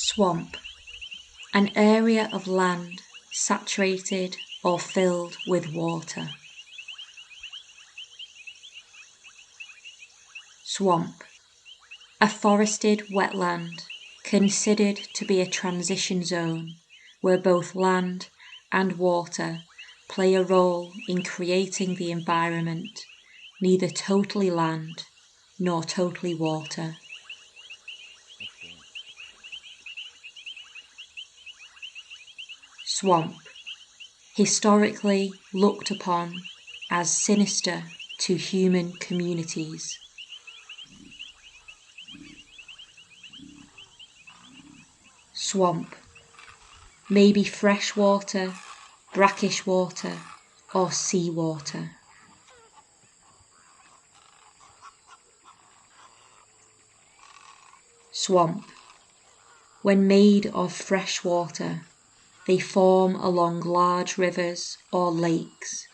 Swamp, an area of land saturated or filled with water. Swamp, a forested wetland considered to be a transition zone where both land and water play a role in creating the environment, neither totally land nor totally water. Swamp, historically looked upon as sinister to human communities. Swamp, maybe fresh water, brackish water, or seawater. Swamp, when made of fresh water, they form along large rivers or lakes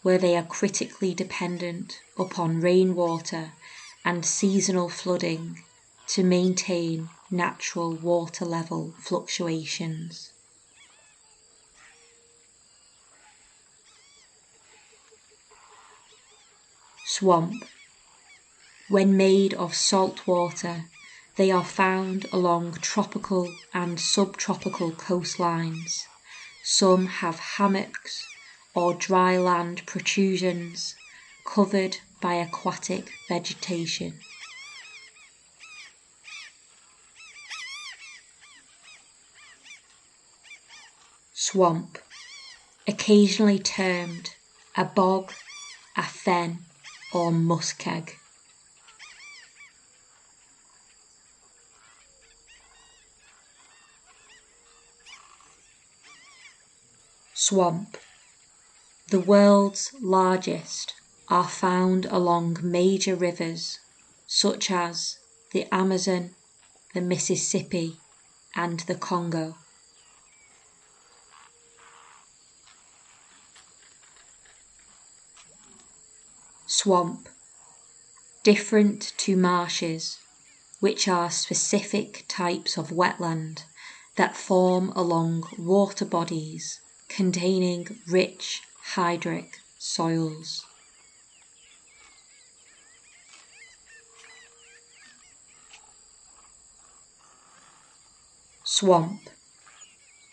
where they are critically dependent upon rainwater and seasonal flooding to maintain natural water level fluctuations. Swamp, when made of salt water, they are found along tropical and subtropical coastlines. Some have hammocks or dry land protrusions covered by aquatic vegetation. Swamp, occasionally termed a bog, a fen, or muskeg. Swamp, the world's largest, are found along major rivers such as the Amazon, the Mississippi, and the Congo. Swamp, different to marshes, which are specific types of wetland that form along water bodies containing rich hydric soils. Swamp,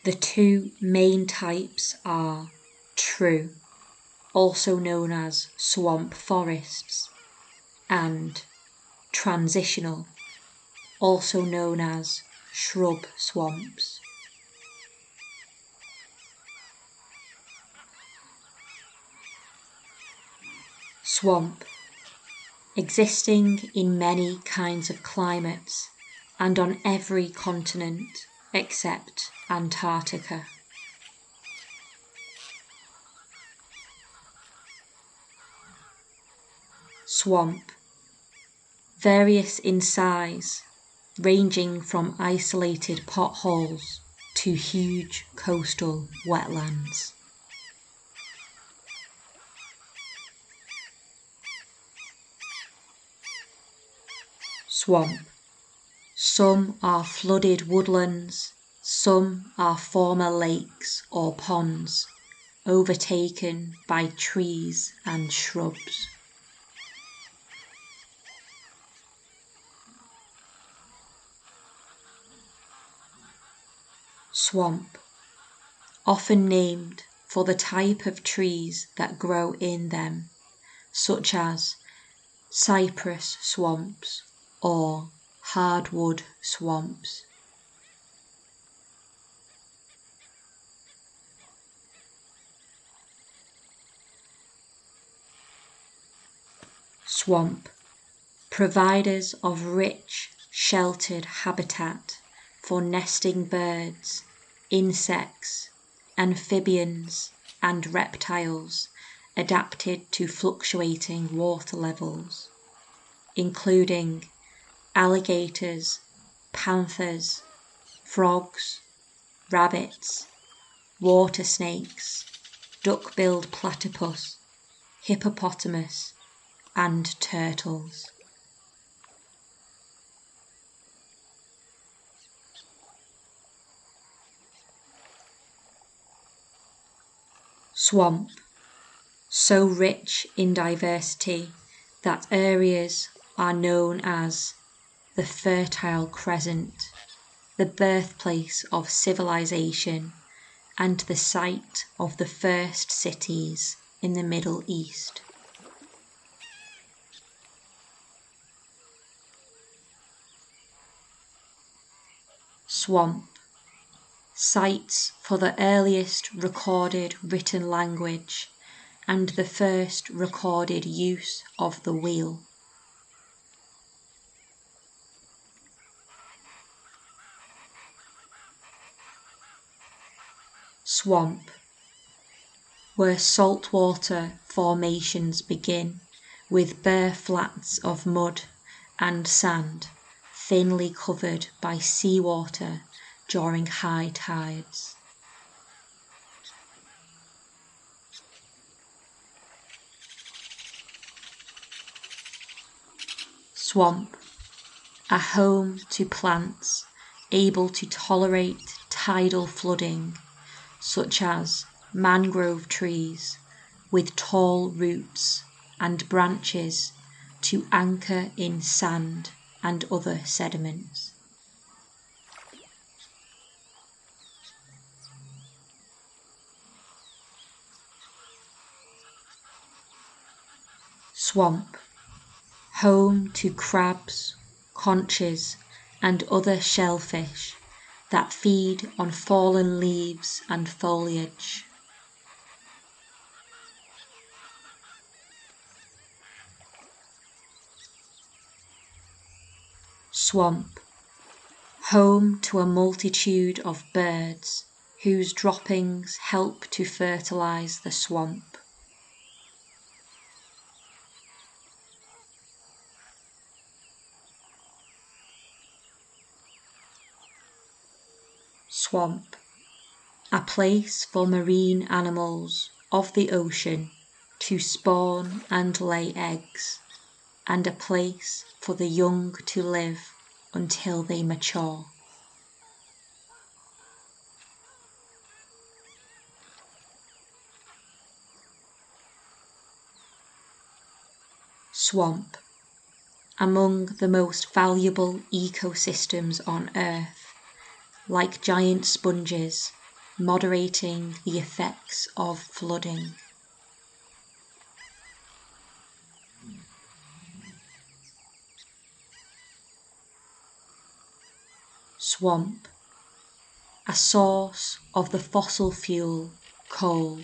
the two main types are true, also known as swamp forests, and transitional, also known as shrub swamps. Swamp, existing in many kinds of climates and on every continent except Antarctica. Swamp, various in size, ranging from isolated potholes to huge coastal wetlands. Swamp, some are flooded woodlands, some are former lakes or ponds, overtaken by trees and shrubs. Swamp, often named for the type of trees that grow in them, such as cypress swamps or hardwood swamps. Swamp, providers of rich, sheltered habitat for nesting birds, insects, amphibians, and reptiles adapted to fluctuating water levels, including alligators, panthers, frogs, rabbits, water snakes, duck-billed platypus, hippopotamus, and turtles. Swamp, so rich in diversity that areas are known as the Fertile Crescent, the birthplace of civilization and the site of the first cities in the Middle East. Swamp, sites for the earliest recorded written language and the first recorded use of the wheel. Swamp, where saltwater formations begin with bare flats of mud and sand thinly covered by seawater during high tides. Swamp, a home to plants able to tolerate tidal flooding, such as mangrove trees with tall roots and branches to anchor in sand and other sediments. Swamp, home to crabs, conches and other shellfish that feed on fallen leaves and foliage. Swamp, home to a multitude of birds whose droppings help to fertilize the swamp. Swamp, a place for marine animals of the ocean to spawn and lay eggs, and a place for the young to live until they mature. Swamp, among the most valuable ecosystems on Earth, like giant sponges, moderating the effects of flooding. Swamp, a source of the fossil fuel coal.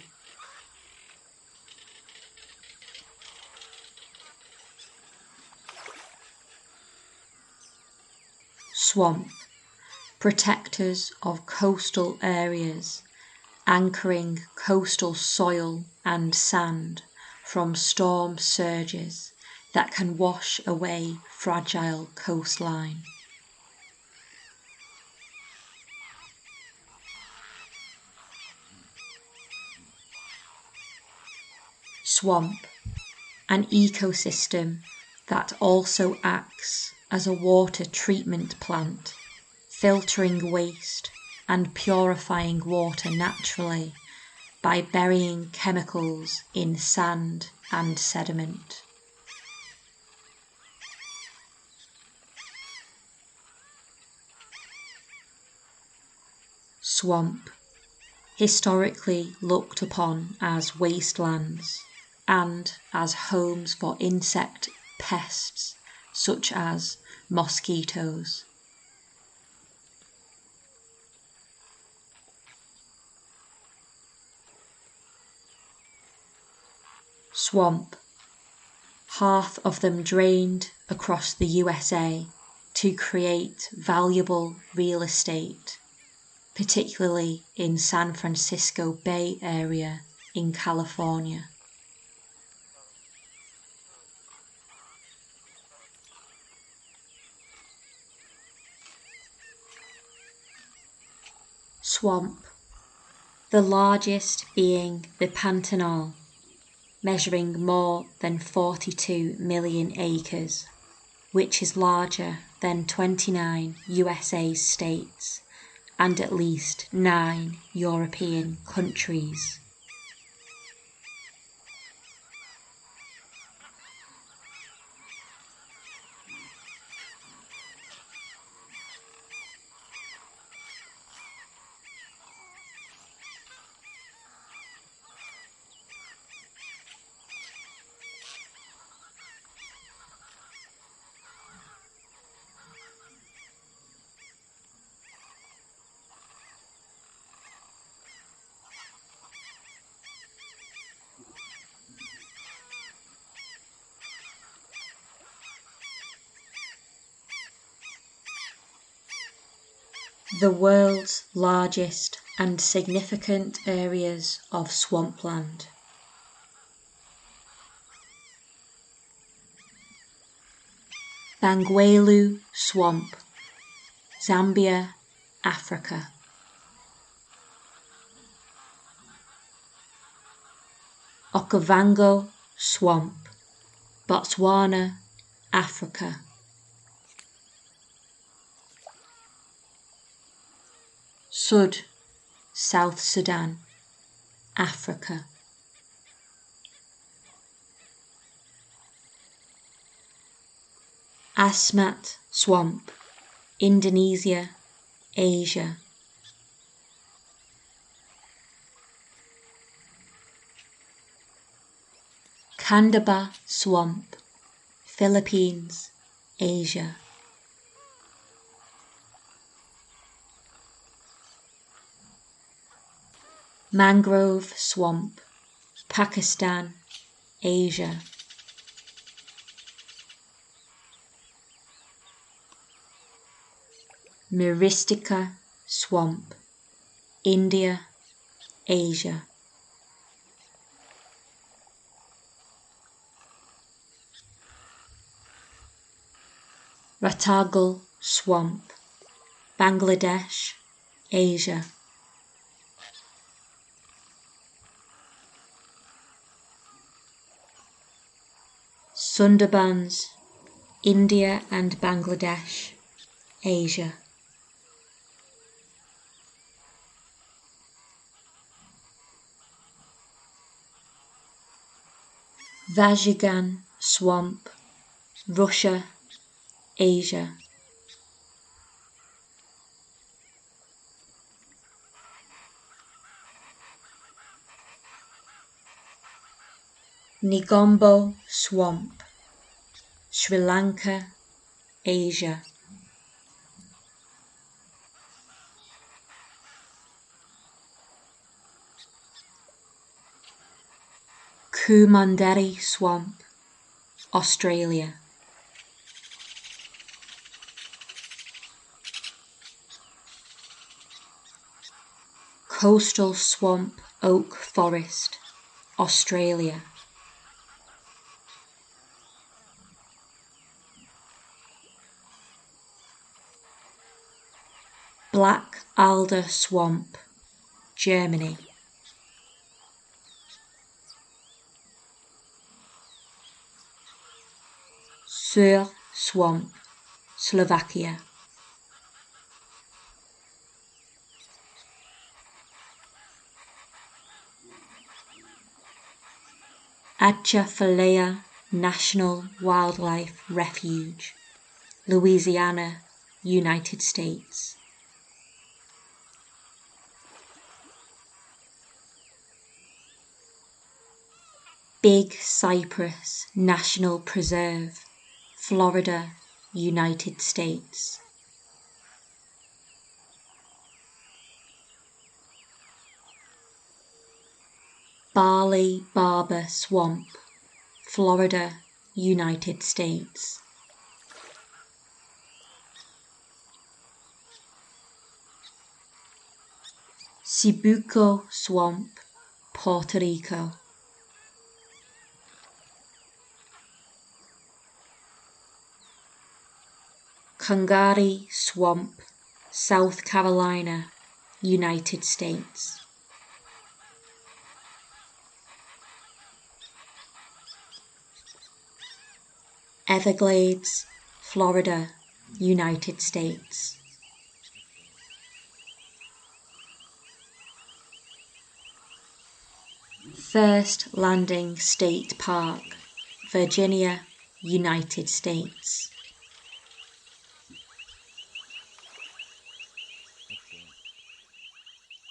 Swamp, protectors of coastal areas, anchoring coastal soil and sand from storm surges that can wash away fragile coastline. Swamp, an ecosystem that also acts as a water treatment plant, filtering waste and purifying water naturally by burying chemicals in sand and sediment. Swamp, historically looked upon as wastelands and as homes for insect pests such as mosquitoes. Swamp, half of them drained across the USA to create valuable real estate, particularly in San Francisco Bay Area in California. Swamp, the largest being the Pantanal, measuring more than 42 million acres, which is larger than 29 USA states and at least 9 European countries. The world's largest and significant areas of swampland. Bangweulu Swamp, Zambia, Africa. Okavango Swamp, Botswana, Africa. Sud, South Sudan, Africa. Asmat Swamp, Indonesia, Asia. Kandaba Swamp, Philippines, Asia. Mangrove Swamp, Pakistan, Asia. Myristica Swamp, India, Asia. Ratagal Swamp, Bangladesh, Asia. Sundarbans, India and Bangladesh, Asia. Vajigan Swamp, Russia, Asia. Nigombo Swamp, Sri Lanka, Asia. Kumanderi Swamp, Australia. Coastal Swamp Oak Forest, Australia. Black Alder Swamp, Germany. Sur Swamp, Slovakia. Atchafalaya National Wildlife Refuge, Louisiana, United States. Big Cypress National Preserve, Florida, United States. Barley Barber Swamp, Florida, United States. Sibuco Swamp, Puerto Rico. Kangari Swamp, South Carolina, United States. Everglades, Florida, United States. First Landing State Park, Virginia, United States.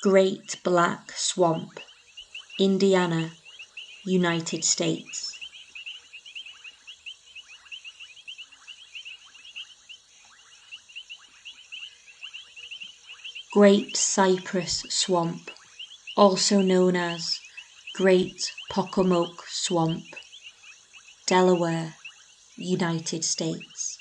Great Black Swamp, Indiana, United States. Great Cypress Swamp, also known as Great Pocomoke Swamp, Delaware, United States.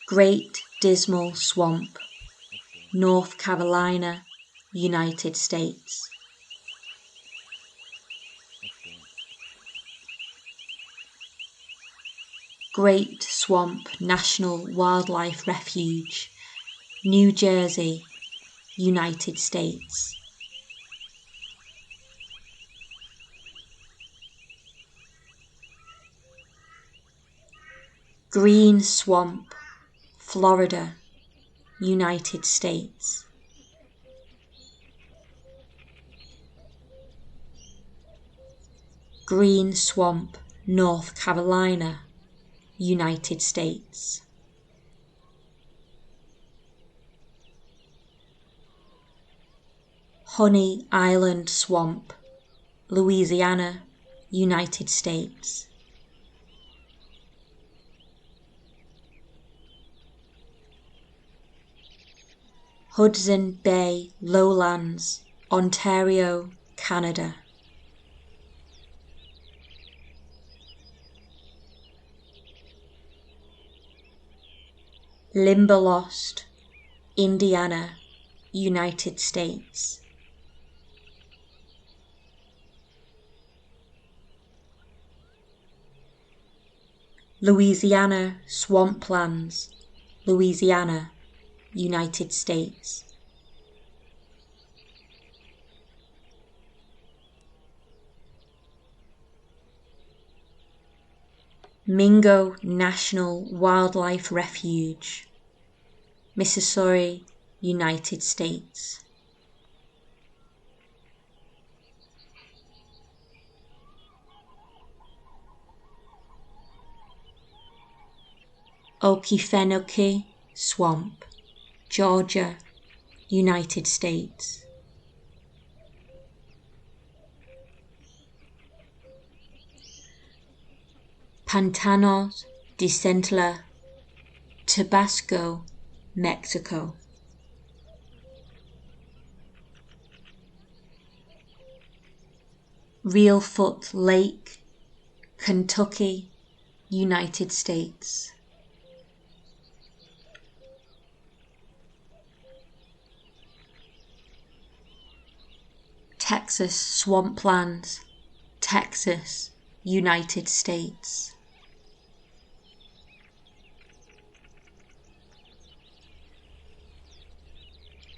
Great Dismal Swamp, North Carolina, United States. Great Swamp National Wildlife Refuge, New Jersey, United States. Green Swamp, Florida, United States. Green Swamp, North Carolina, United States. Honey Island Swamp, Louisiana, United States. Hudson Bay Lowlands, Ontario, Canada. Limberlost, Indiana, United States. Louisiana Swamplands, Louisiana, United States. Mingo National Wildlife Refuge, Missouri, United States. Okefenokee Swamp, Georgia, United States. Pantanos de Centla, Tabasco, Mexico. Reelfoot Lake, Kentucky, United States. Texas Swamplands, Texas, United States.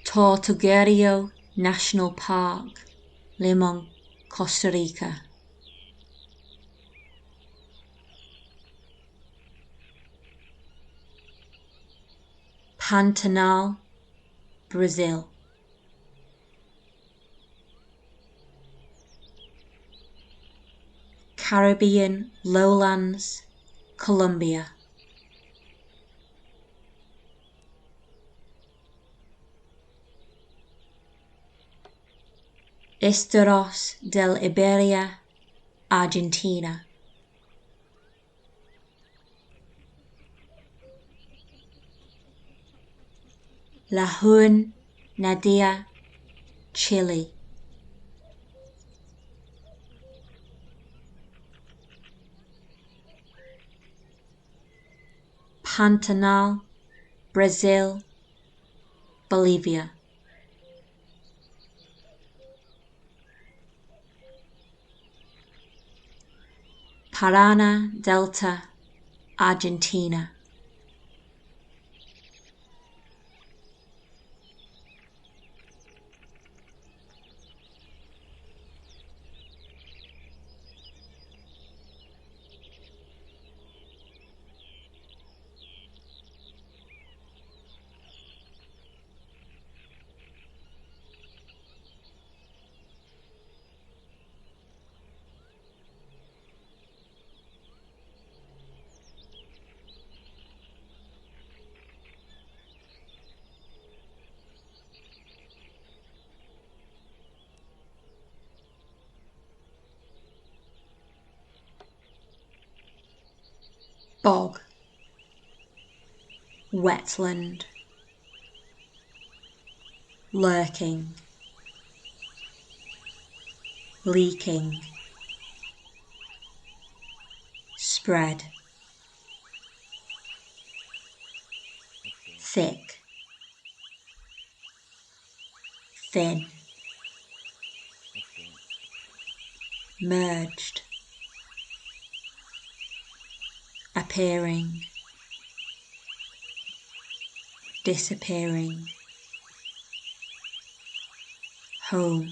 Tortuguero National Park, Limon, Costa Rica. Pantanal, Brazil. Caribbean Lowlands, Colombia. Esteros del Iberia, Argentina. Laguna Nadia, Chile. Pantanal, Brazil, Bolivia. Parana Delta, Argentina. Bog, wetland, lurking, leaking, spread. thick, thin, merged, appearing, disappearing, home,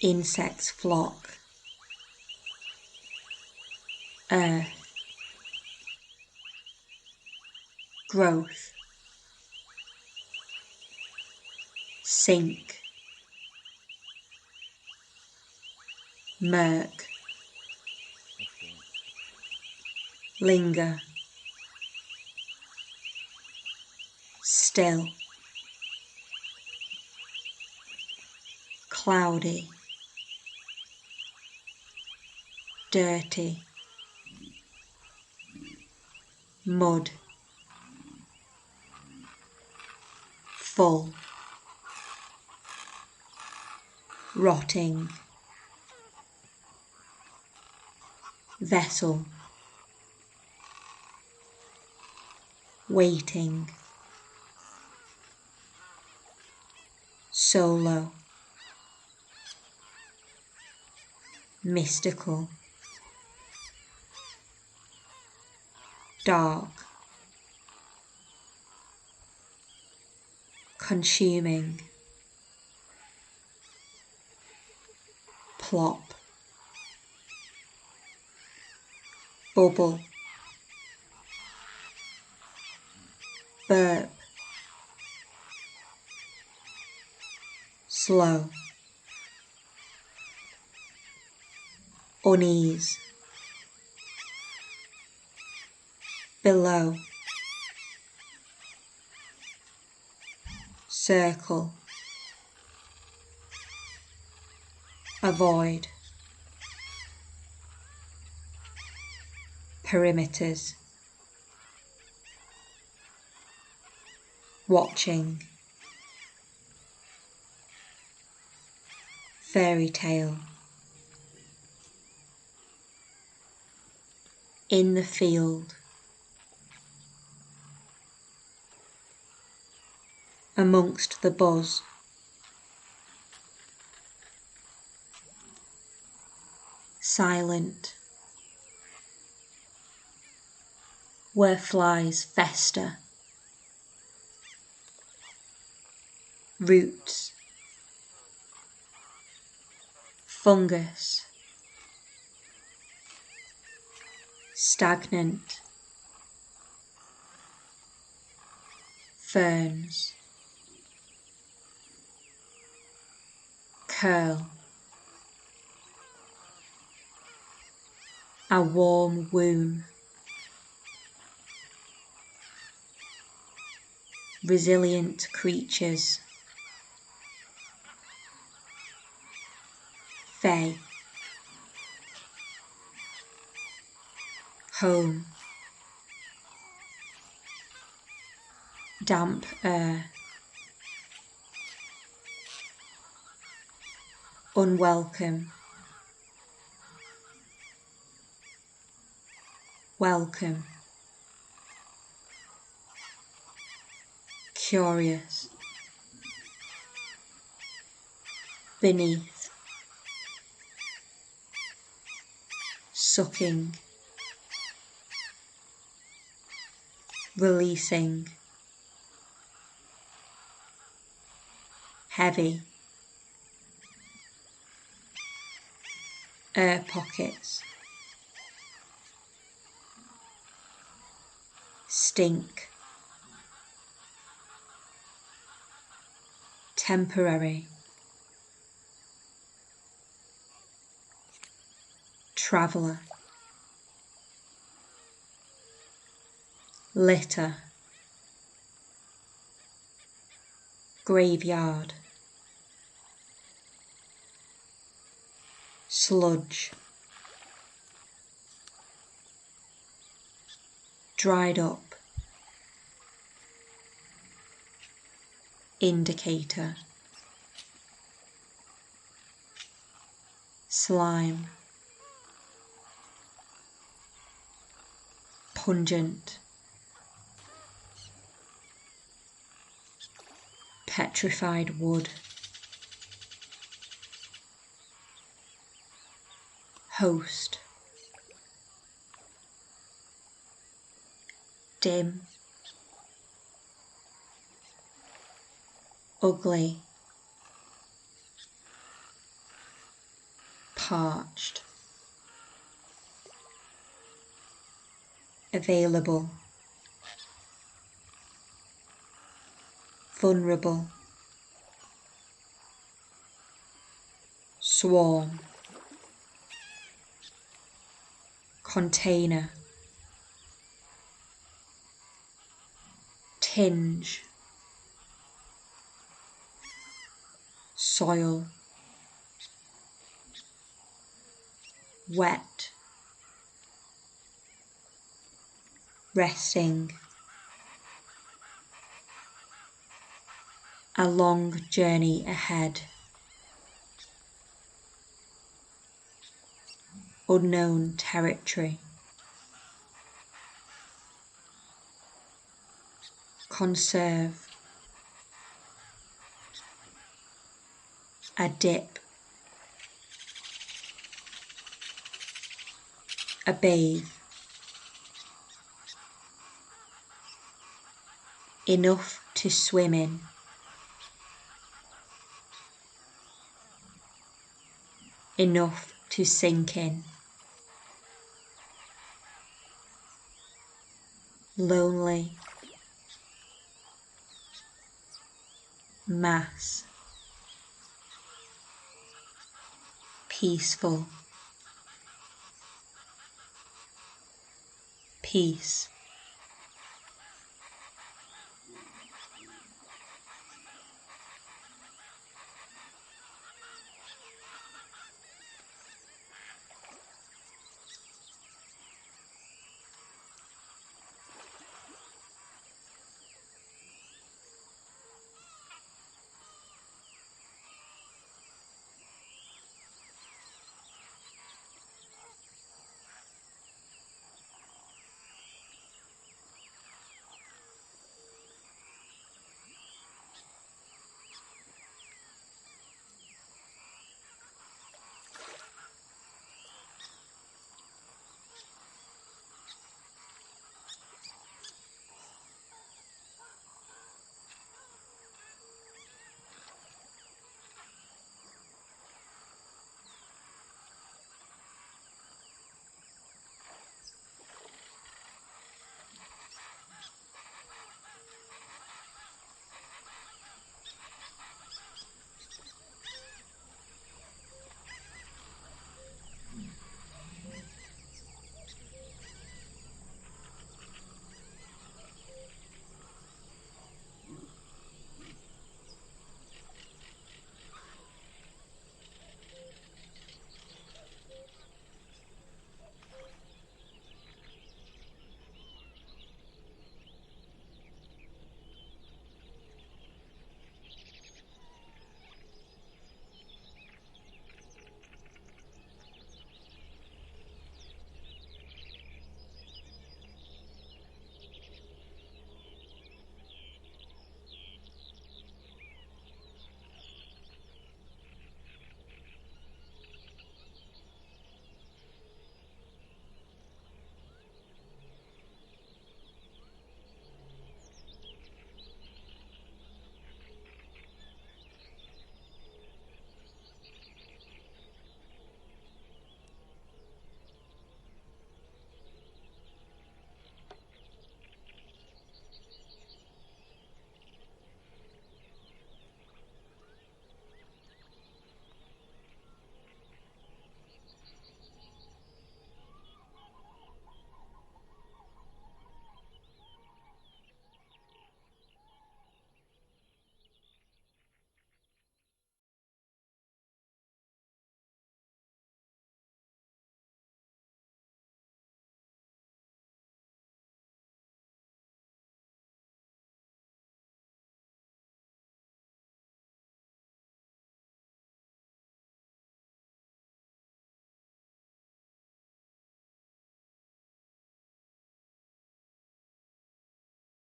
insects flock, earth, growth, sink, murk, linger, still, cloudy, dirty, mud, full, rotting, vessel, waiting, solo, mystical, dark, consuming, plop, bubble, burp, slow, unease, below, circle, avoid, perimeters, watching, fairy tale, in the field, amongst the buzz, silent, where flies fester, roots, fungus, stagnant, ferns, curl, a warm womb, resilient creatures, fey, home, damp air, unwelcome, welcome, curious, beneath, sucking, releasing, heavy, air pockets, stink, temporary, traveller, litter, graveyard, sludge, dried up, indicator, slime, pungent, petrified wood. Host. Dim. Ugly. Parched. Available. Vulnerable. Swarm. Container. Tinge. Soil. Wet. Resting. A long journey ahead. Unknown territory. Conserve. A dip. A bathe. Enough to swim in. Enough to sink in. Lonely. Mass. Peaceful. Peace.